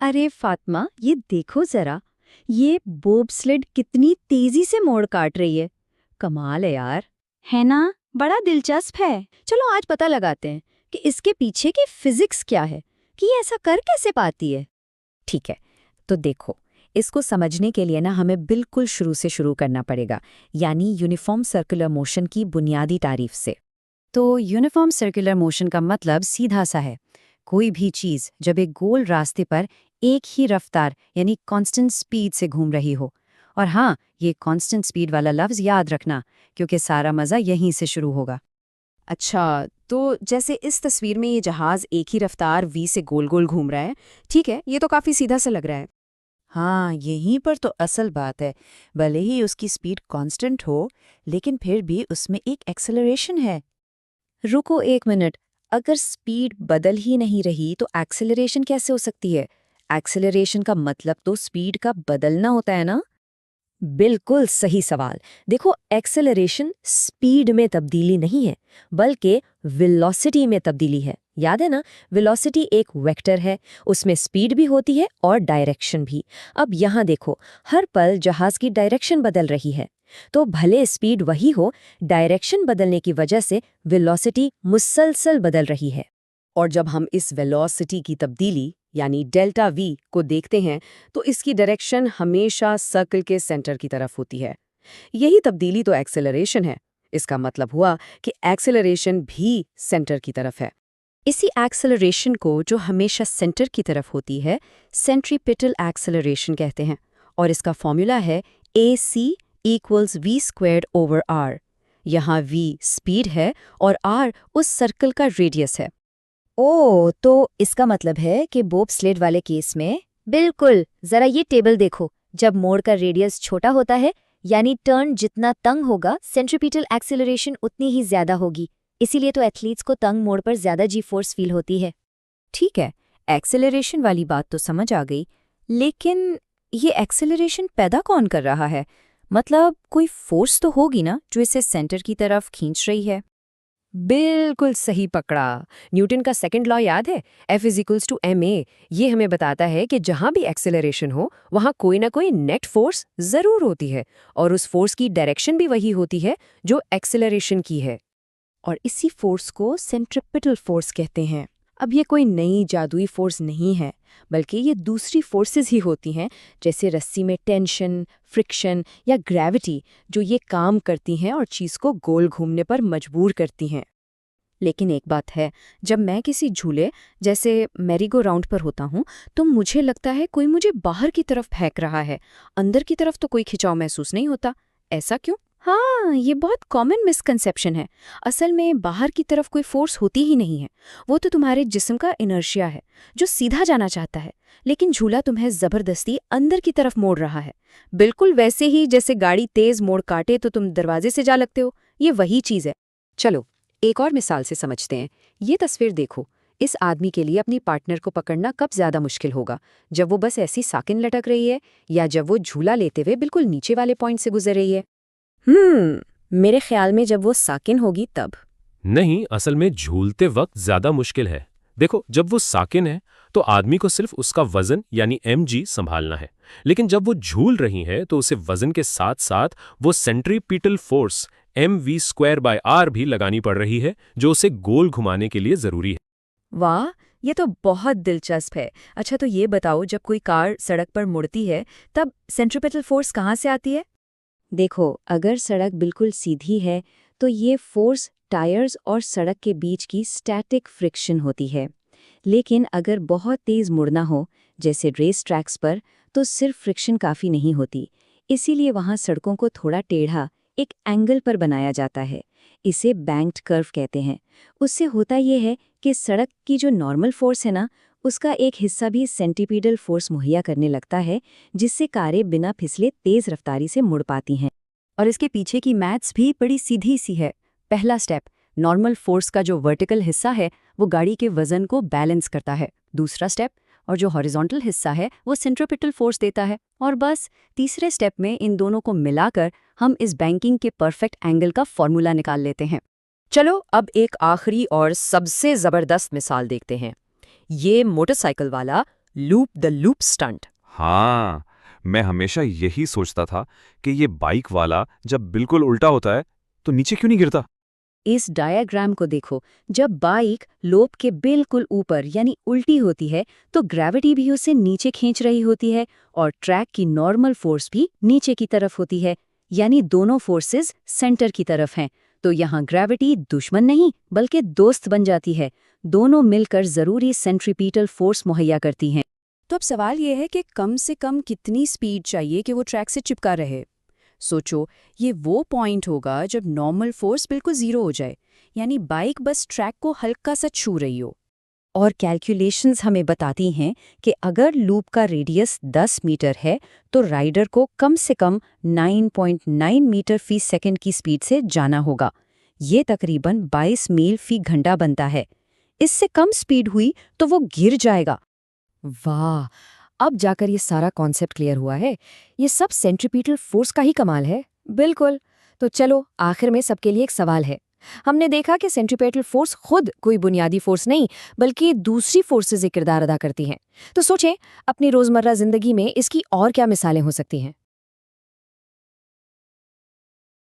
अरे फातिमा, ये देखो जरा। ये बोब स्लेड कितनी तेजी से मोड़ काट रही है। कमाल है यार। है ना? बड़ा दिलचस्प है। चलो आज पता लगाते हैं कि इसके पीछे की फिजिक्स क्या है, कि ये ऐसा कर कैसे पाती है। ठीक है, तो देखो, इसको समझने के लिए ना हमें बिल्कुल शुरू से शुरू करना पड़ेगा, यानी यूनिफॉर्म सर्कुलर मोशन की बुनियादी तारीफ से। तो यूनिफॉर्म सर्कुलर मोशन का मतलब सीधा सा है। कोई भी चीज़ जब एक गोल रास्ते पर एक ही रफ्तार यानी कांस्टेंट स्पीड से घूम रही हो। और हाँ, ये कांस्टेंट स्पीड वाला लफ्ज़ याद रखना, क्योंकि सारा मज़ा यहीं से शुरू होगा। अच्छा, तो जैसे इस तस्वीर में ये जहाज एक ही रफ्तार v से गोल गोल घूम रहा है। ठीक है, ये तो काफी सीधा सा लग रहा है। हाँ, यहीं पर तो असल बात है। भले ही उसकी स्पीड कांस्टेंट हो, लेकिन फिर भी उसमें एक एक्सेलरेशन है। रुको एक मिनट, अगर स्पीड बदल ही नहीं रही तो एक्सेलरेशन कैसे हो सकती है? एक्सेलरेशन का मतलब तो स्पीड का बदलना होता है ना? बिल्कुल सही सवाल। देखो, एक्सेलरेशन स्पीड में तब्दीली नहीं है, बल्कि वेलोसिटी में तब्दीली है। याद है ना? वेलोसिटी एक वेक्टर है, उसमें स्पीड भी होती है और डायरेक्शन भी। अब यहाँ देखो, हर पल जहाज की डायरेक्शन बदल रही है। तो भले स्पीड वही हो, डायरेक्शन बदलने की वजह से वेलोसिटी मुसलसल बदल रही है। और जब हम इस वेलोसिटी की तब्दीली यानी डेल्टा v को देखते हैं तो इसकी डायरेक्शन हमेशा सर्कल के सेंटर की तरफ होती है। यही तब्दीली तो एक्सेलरेशन है। इसका मतलब हुआ कि एक्सेलरेशन भी सेंटर की तरफ है। इसी एक्सेलरेशन को जो हमेशा सेंटर की तरफ होती है सेंट्रीपिटल एक्सेलरेशन कहते हैं। और इसका फॉर्मूला है ac = v²/r। यहाँ v स्पीड है और r उस सर्कल का रेडियस है। ओह, तो इसका मतलब है कि बोब स्लेड वाले केस में बिल्कुल, जरा ये टेबल देखो। जब मोड़ का रेडियस छोटा होता है, यानी टर्न जितना तंग होगा, सेंट्रीपिटल एक्सेलरेशन उतनी ही ज्यादा होगी। इसीलिए तो एथलीट्स को तंग मोड़ पर ज्यादा जी फोर्स फील होती है। ठीक है, एक्सेलरेशन वाली बात तो समझ आ गई, लेकिन ये एक्सेलरेशन पैदा कौन कर रहा है? मतलब कोई फोर्स तो होगी ना जो इसे सेंटर की तरफ खींच रही है। बिल्कुल सही पकड़ा। न्यूटन का सेकंड लॉ याद है, F=ma। ये हमें बताता है कि जहां भी एक्सेलरेशन हो वहां कोई ना कोई नेट फोर्स जरूर होती है और उस फोर्स की डायरेक्शन भी वही होती है जो एक्सेलरेशन की है। और इसी फोर्स को सेंट्रिपिटल फोर्स कहते हैं। अब ये कोई नई जादुई फोर्स नहीं है, बल्कि ये दूसरी फोर्सेस ही होती हैं, जैसे रस्सी में टेंशन, फ्रिक्शन या ग्रेविटी, जो ये काम करती हैं और चीज़ को गोल घूमने पर मजबूर करती हैं। लेकिन एक बात है, जब मैं किसी झूले जैसे मैरीगो राउंड पर होता हूँ तो मुझे लगता है कोई मुझे बाहर की तरफ फेंक रहा है। अंदर की तरफ तो कोई खिंचाव महसूस नहीं होता। ऐसा क्यों? हाँ, ये बहुत कॉमन मिसकंसेप्शन है। असल में बाहर की तरफ कोई फोर्स होती ही नहीं है। वो तो तुम्हारे जिस्म का इनर्शिया है जो सीधा जाना चाहता है, लेकिन झूला तुम्हें जबरदस्ती अंदर की तरफ मोड़ रहा है। बिल्कुल वैसे ही जैसे गाड़ी तेज मोड़ काटे तो तुम दरवाजे से जा लगते हो। ये वही चीज़ है। चलो एक और मिसाल से समझते हैं। ये तस्वीर देखो। इस आदमी के लिए अपनी पार्टनर को पकड़ना कब ज्यादा मुश्किल होगा, जब वो बस ऐसी साकिन लटक रही है या जब वो झूला लेते हुए बिल्कुल नीचे वाले पॉइंट से गुजर रही है? मेरे ख्याल में जब वो साकिन होगी तब। नहीं, असल में झूलते वक्त ज्यादा मुश्किल है। देखो, जब वो साकिन है तो आदमी को सिर्फ उसका वजन यानी mg संभालना है। लेकिन जब वो झूल रही है तो उसे वजन के साथ साथ वो सेंट्रीपिटल फोर्स mv²/r भी लगानी पड़ रही है, जो उसे गोल घुमाने के लिए जरूरी है। वाह, ये तो बहुत दिलचस्प है। अच्छा, तो ये बताओ, जब कोई कार सड़क पर मुड़ती है तब सेंट्रीपिटल फोर्स कहाँ से आती है? देखो, अगर सड़क बिल्कुल सीधी है तो ये फोर्स टायर्स और सड़क के बीच की स्टैटिक फ्रिक्शन होती है। लेकिन अगर बहुत तेज मुड़ना हो, जैसे रेस ट्रैक्स पर, तो सिर्फ फ्रिक्शन काफ़ी नहीं होती। इसीलिए वहाँ सड़कों को थोड़ा टेढ़ा, एक एंगल पर बनाया जाता है। इसे बैंक्ड कर्व कहते हैं। उससे होता ये है कि सड़क की जो नॉर्मल फोर्स है ना, उसका एक हिस्सा भी सेंटीपीडल फोर्स मुहैया करने लगता है, जिससे कारें बिना फिसले तेज रफ्तारी से मुड़ पाती हैं। और इसके पीछे की मैथ्स भी बड़ी सीधी सी है। पहला स्टेप, नॉर्मल फोर्स का जो वर्टिकल हिस्सा है वो गाड़ी के वजन को बैलेंस करता है। दूसरा स्टेप, और जो हॉरिजॉन्टल हिस्सा है वो सेंट्रीपिटल फोर्स देता है। और बस तीसरे स्टेप में इन दोनों को मिलाकर हम इस बैंकिंग के परफेक्ट एंगल का फॉर्मूला निकाल लेते हैं। चलो अब एक आखिरी और सबसे जबरदस्त मिसाल देखते हैं। ये मोटरसाइकिल वाला लूप द लूप स्टंट। हाँ, मैं हमेशा यही सोचता था कि ये बाइक वाला जब बिल्कुल उल्टा होता है तो नीचे क्यों नहीं गिरता। इस डायग्राम को देखो, जब बाइक लोप के बिल्कुल ऊपर यानी उल्टी होती है तो ग्रेविटी भी उसे नीचे खींच रही होती है और ट्रैक की नॉर्मल फोर्स भी नीचे की तरफ होती है, यानी दोनों फोर्सेस सेंटर की तरफ हैं। तो यहाँ ग्रेविटी दुश्मन नहीं बल्कि दोस्त बन जाती है, दोनों मिलकर जरूरी सेंट्रीपीटल फोर्स मुहैया करती हैं। तो अब सवाल ये है कि कम से कम कितनी स्पीड चाहिए कि वो ट्रैक से चिपका रहे। सोचो, ये वो पॉइंट होगा जब नॉर्मल फोर्स बिल्कुल जीरो हो जाए, यानी बाइक बस ट्रैक को हल्का सा छू रही हो। और कैलकुलेशंस हमें बताती हैं कि अगर लूप का रेडियस 10 मीटर है तो राइडर को कम से कम 9.9 मीटर फी सेकंड की स्पीड से जाना होगा। ये तकरीबन 22 मील फी घंटा बनता है। इससे कम स्पीड हुई तो वो गिर जाएगा। वाह, अब जाकर ये सारा कॉन्सेप्ट क्लियर हुआ है। ये सब सेंट्रीपीटल फोर्स का ही कमाल है। बिल्कुल। तो चलो, आखिर में सबके लिए एक सवाल है। हमने देखा कि सेंट्रीपेटल फोर्स खुद कोई बुनियादी फोर्स नहीं बल्कि दूसरी फोर्सेस एक किरदार अदा करती हैं। तो सोचें, अपनी रोजमर्रा जिंदगी में इसकी और क्या मिसालें हो सकती हैं।